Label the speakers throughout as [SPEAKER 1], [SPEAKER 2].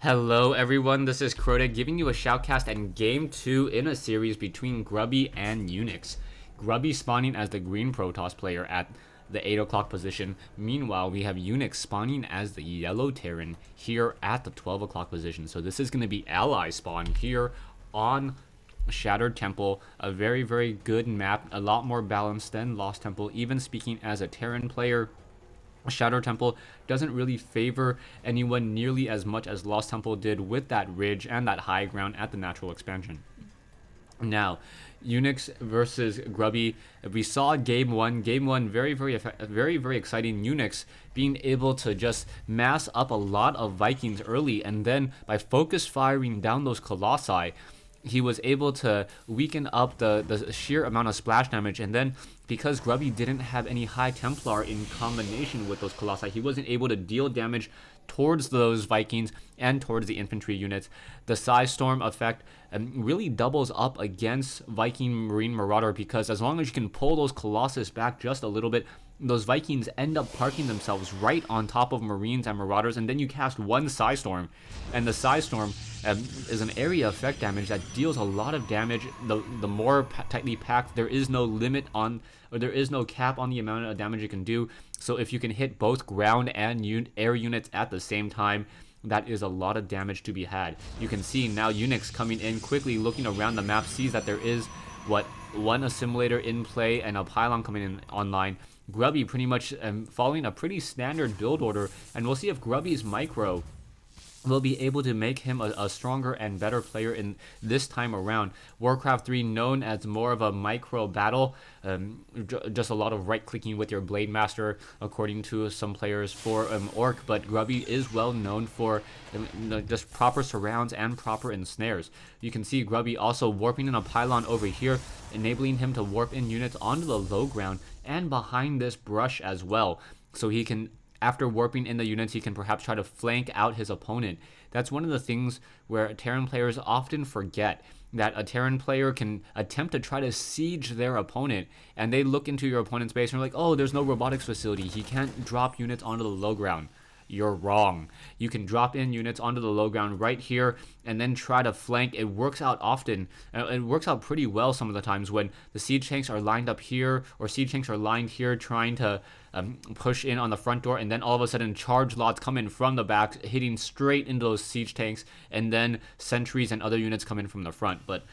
[SPEAKER 1] Hello everyone, this is Crota giving you a shoutcast and game 2 in a series between Grubby and Unix. Grubby spawning as the green Protoss player at the 8 o'clock position. Meanwhile, we have Unix spawning as the yellow Terran here at the 12 o'clock position. So this is going to be ally spawn here on Shattered Temple, a very good map, a lot more balanced than Lost Temple. Even speaking as a Terran player, Shadow Temple doesn't really favor anyone nearly as much as Lost Temple did with that ridge and that high ground at the natural expansion. Now, Unix versus Grubby. We saw game one, very exciting. Unix being able to just mass up a lot of Vikings early, and then by focus firing down those Colossi, he was able to weaken up the sheer amount of splash damage. And then because Grubby didn't have any high Templar in combination with those Colossi, he wasn't able to deal damage towards those Vikings and towards the infantry units. The Psy Storm effect really doubles up against Viking Marine Marauder, because as long as you can pull those Colossus back just a little bit, those Vikings end up parking themselves right on top of Marines and Marauders, and then you cast one Psy Storm, and the Psy Storm is an area effect damage that deals a lot of damage. The more tightly packed, there is no limit on, or there is no cap on the amount of damage you can do. So if you can hit both ground and air units at the same time, that is a lot of damage to be had. You can see now Unix coming in quickly, looking around the map, sees that there is one assimilator in play and a pylon coming in online. Grubby pretty much following a pretty standard build order, and we'll see if Grubby's micro will be able to make him a stronger and better player in this time around. Warcraft 3 known as more of a micro battle, just a lot of right clicking with your Blade Master according to some players for Orc, but Grubby is well known for just proper surrounds and proper ensnares. You can see Grubby also warping in a pylon over here, enabling him to warp in units onto the low ground and behind this brush as well, so he can, after warping in the units, he can perhaps try to flank out his opponent. That's one of the things where Terran players often forget, that a Terran player can attempt to try to siege their opponent, and they look into your opponent's base and are like, oh, there's no robotics facility, he can't drop units onto the low ground. You're wrong. You can drop in units onto the low ground right here and then try to flank. It works out often. It works out pretty well some of the times when the siege tanks are lined up here, or siege tanks are lined here trying to push in on the front door, and then all of a sudden charge lots come in from the back, hitting straight into those siege tanks, and then sentries and other units come in from the front. But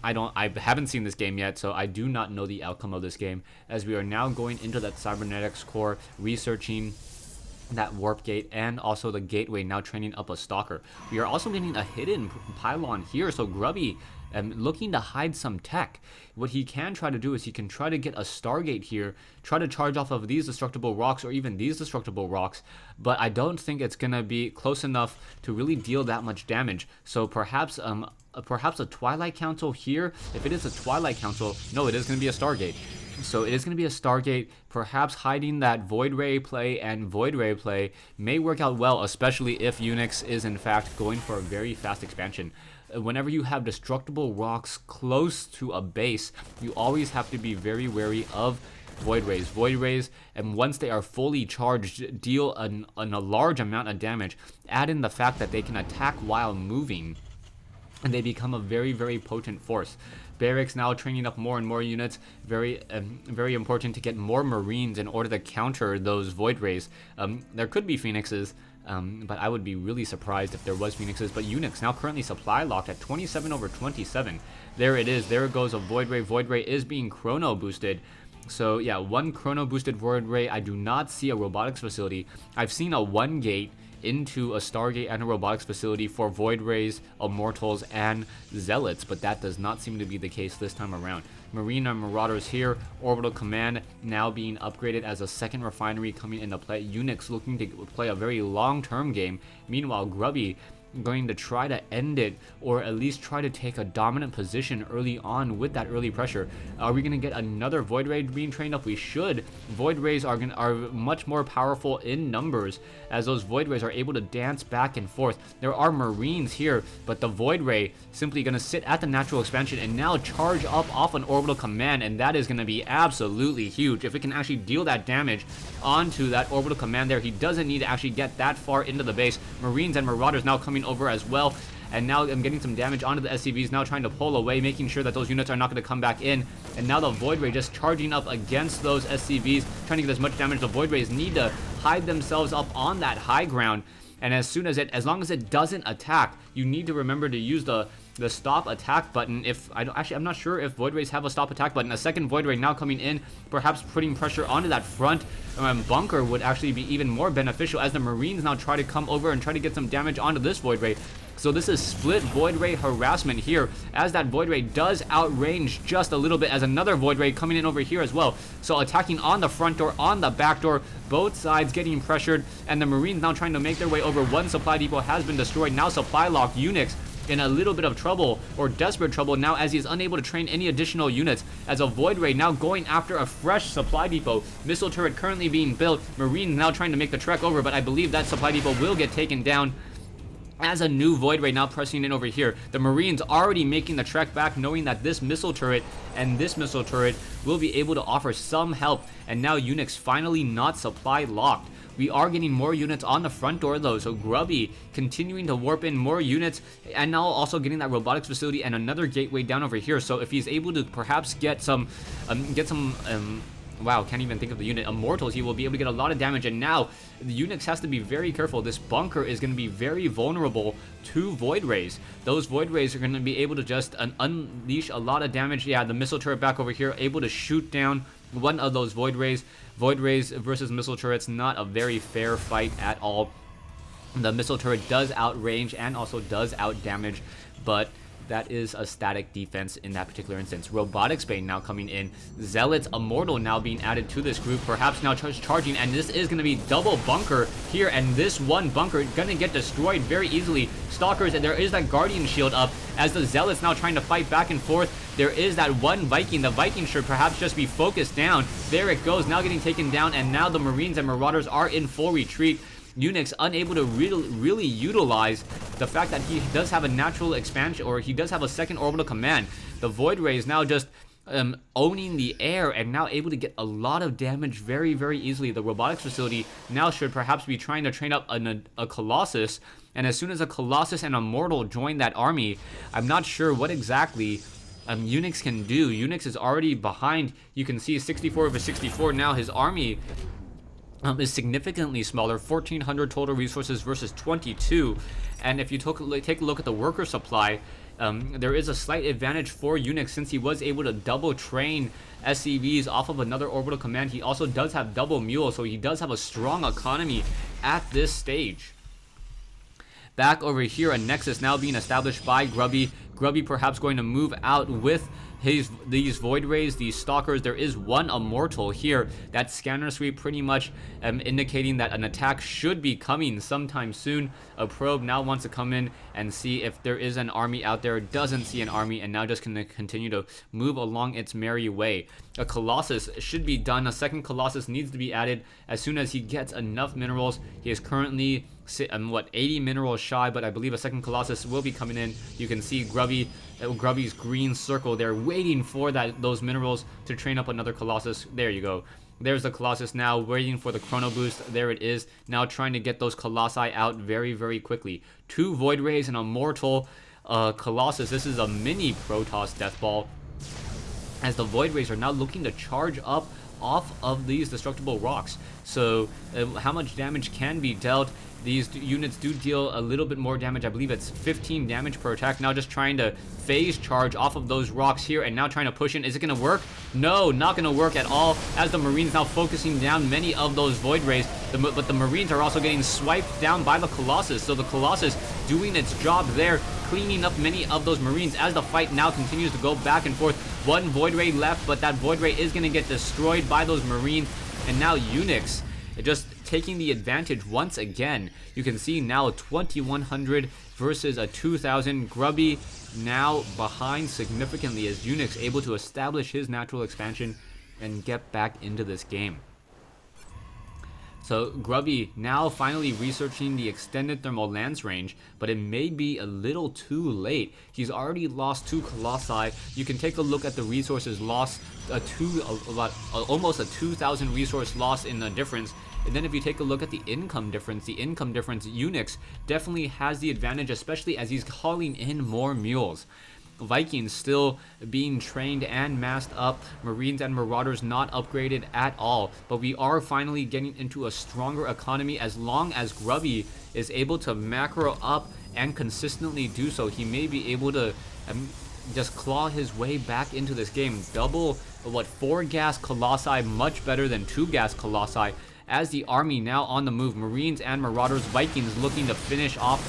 [SPEAKER 1] I haven't seen this game yet, so I do not know the outcome of this game, as we are now going into that cybernetics core, researching that warp gate and also the gateway, now training up a stalker. We are also getting a hidden pylon here, so Grubby looking to hide some tech. What he can try to do is he can try to get a Stargate here, try to charge off of these destructible rocks or even these destructible rocks, but I don't think it's gonna be close enough to really deal that much damage. So perhaps a Twilight Council here. If it is a Twilight Council, no, it is going to be a Stargate. So it is going to be a Stargate. Perhaps hiding that Void Ray play and Void Ray play may work out well, especially if Unix is in fact going for a very fast expansion. Whenever you have destructible rocks close to a base, you always have to be very wary of Void Rays. Void Rays, and once they are fully charged, deal a large amount of damage. Add in the fact that they can attack while moving, and they become a very potent force. Barracks now training up more and more units. Very important to get more Marines in order to counter those Void Rays. There could be Phoenixes, but I would be really surprised if there was Phoenixes. But Unix now currently supply locked at 27/27. There it is. There goes a Void Ray. Void Ray is being chrono boosted. So yeah, one chrono boosted Void Ray. I do not see a robotics facility. I've seen a one gate into a Stargate and a robotics facility for Void Rays, Immortals, and Zealots, but that does not seem to be the case this time around. Marine and Marauders here, Orbital Command now being upgraded as a second refinery coming into play. Unix looking to play a very long-term game. Meanwhile, Grubby going to try to end it, or at least try to take a dominant position early on with that early pressure. Are we going to get another Void Ray being trained up? We should. Void Rays are much more powerful in numbers, as those Void Rays are able to dance back and forth. There are Marines here, but the Void Ray simply going to sit at the natural expansion and now charge up off an Orbital Command, and that is going to be absolutely huge. If it can actually deal that damage onto that Orbital Command there, he doesn't need to actually get that far into the base. Marines and Marauders now coming coming over as well. And now I'm getting some damage onto the SCVs, now trying to pull away, making sure that those units are not going to come back in. And now the Void Ray just charging up against those SCVs, trying to get as much damage. The Void Rays need to hide themselves up on that high ground. And as long as it doesn't attack, you need to remember to use the stop attack button. I'm not sure if Void Rays have a stop attack button. A second Void Ray now coming in, perhaps putting pressure onto that front bunker would actually be even more beneficial, as the Marines now try to come over and try to get some damage onto this Void Ray. So this is split Void Ray harassment here, as that Void Ray does outrange just a little bit, as another Void Ray coming in over here as well. So attacking on the front door, on the back door, both sides getting pressured, and the Marines now trying to make their way over. One supply depot has been destroyed. Now supply lock Unix in a little bit of trouble, or desperate trouble now, as he is unable to train any additional units, as a Void Ray now going after a fresh supply depot. Missile turret currently being built. Marines now trying to make the trek over, but I believe that supply depot will get taken down, as a new Void Ray now pressing in over here. The Marines already making the trek back, knowing that this missile turret and this missile turret will be able to offer some help. And now Unix finally not supply locked. We are getting more units on the front door though, so Grubby continuing to warp in more units, and now also getting that robotics facility and another gateway down over here. So if he's able to perhaps get some wow, can't even think of the unit, Immortals, he will be able to get a lot of damage. And now the Unix has to be very careful. This bunker is going to be very vulnerable to Void Rays. Those Void Rays are going to be able to just unleash a lot of damage. Yeah, the missile turret back over here, able to shoot down one of those Void Rays. Void Rays versus missile turrets, not a very fair fight at all. The missile turret does outrange and also does outdamage, but that is a static defense in that particular instance. Robotics Bane now coming in. Zealots Immortal now being added to this group, perhaps now charging, and this is going to be double bunker here, and this one bunker going to get destroyed very easily. Stalkers, and there is that Guardian shield up, as the Zealots now trying to fight back and forth. There is that one Viking. The Viking should perhaps just be focused down. There it goes, now getting taken down, and now the Marines and Marauders are in full retreat. Unix unable to really utilize the fact that he does have a natural expansion, or he does have a second orbital command. The Void Ray is now just owning the air, and now able to get a lot of damage very easily. The robotics facility now should perhaps be trying to train up a Colossus, and as soon as a Colossus and a Mortal join that army, I'm not sure what exactly Unix can do. Unix is already behind. You can see 64 over 64 now. His army is significantly smaller, 1,400 total resources versus 22. And if you take a look at the worker supply, there is a slight advantage for Unix, since he was able to double train SCVs off of another orbital command. He also does have double mule, so he does have a strong economy at this stage. Back over here, a Nexus now being established by Grubby. Grubby perhaps going to move out with these Void Rays, these Stalkers. There is one Immortal here. That scanner sweep pretty much indicating that an attack should be coming sometime soon. A probe now wants to come in and see if there is an army out there. Doesn't see an army, and now just going to continue to move along its merry way. A Colossus should be done. A second Colossus needs to be added as soon as he gets enough minerals. He is currently 80 minerals shy, but I believe a second Colossus will be coming in. You can see Grubby's green circle there, waiting for those minerals to train up another Colossus. There you go. There's the Colossus now waiting for the Chrono Boost. There it is. Now trying to get those Colossi out very quickly. 2 Void Rays and a Mortal Colossus. This is a mini Protoss Death Ball, as the Void Rays are now looking to charge up off of these destructible rocks. So how much damage can be dealt? These units do deal a little bit more damage. I believe it's 15 damage per attack. Now just trying to phase charge off of those rocks here, and now trying to push in. Is it going to work? No, not going to work at all, as the Marines now focusing down many of those Void Rays. But the Marines are also getting swiped down by the Colossus. So the Colossus doing its job there, cleaning up many of those Marines, as the fight now continues to go back and forth. One Void Ray left, but that Void Ray is going to get destroyed by those Marines. And now Unix just taking the advantage once again. You can see now 2,100 versus a 2,000. Grubby now behind significantly, as Unix able to establish his natural expansion and get back into this game. So Grubby now finally researching the extended thermal lance range, but it may be a little too late. He's already lost 2 Colossi. You can take a look at the resources lost, almost a 2,000 resource loss in the difference. And then if you take a look at the income difference, Unix definitely has the advantage, especially as he's calling in more mules. Vikings still being trained and massed up, Marines and Marauders not upgraded at all, but we are finally getting into a stronger economy as long as Grubby is able to macro up and consistently do so. He may be able to just claw his way back into this game. Double, 4 gas Colossi, much better than 2 gas Colossi, as the army now on the move. Marines and Marauders, Vikings looking to finish off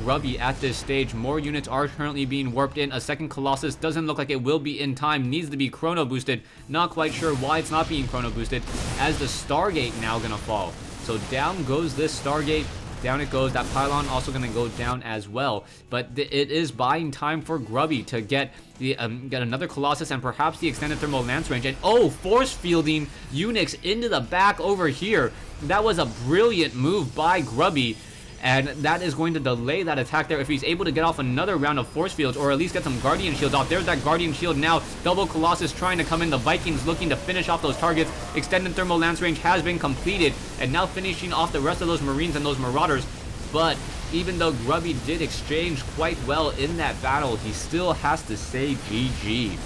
[SPEAKER 1] Grubby at this stage. More units are currently being warped in. A second Colossus doesn't look like it will be in time. Needs to be chrono boosted. Not quite sure why it's not being chrono boosted, as the Stargate now gonna fall. So down goes this Stargate. Down it goes. That pylon also going to go down as well. But it is buying time for Grubby to get another Colossus and perhaps the extended thermal lance range. And force fielding Unix into the back over here. That was a brilliant move by Grubby. And that is going to delay that attack there if he's able to get off another round of force fields, or at least get some Guardian Shields off. There's that Guardian Shield now. Double Colossus trying to come in. The Vikings looking to finish off those targets. Extended thermal lance range has been completed, and now finishing off the rest of those Marines and those Marauders. But even though Grubby did exchange quite well in that battle, he still has to say GG.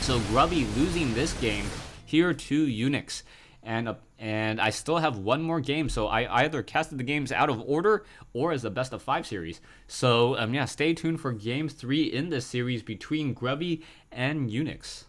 [SPEAKER 1] So Grubby losing this game here to Unix. And I still have one more game, so I either casted the games out of order or as the best of 5 series. So yeah, stay tuned for game 3 in this series between Grubby and Unix.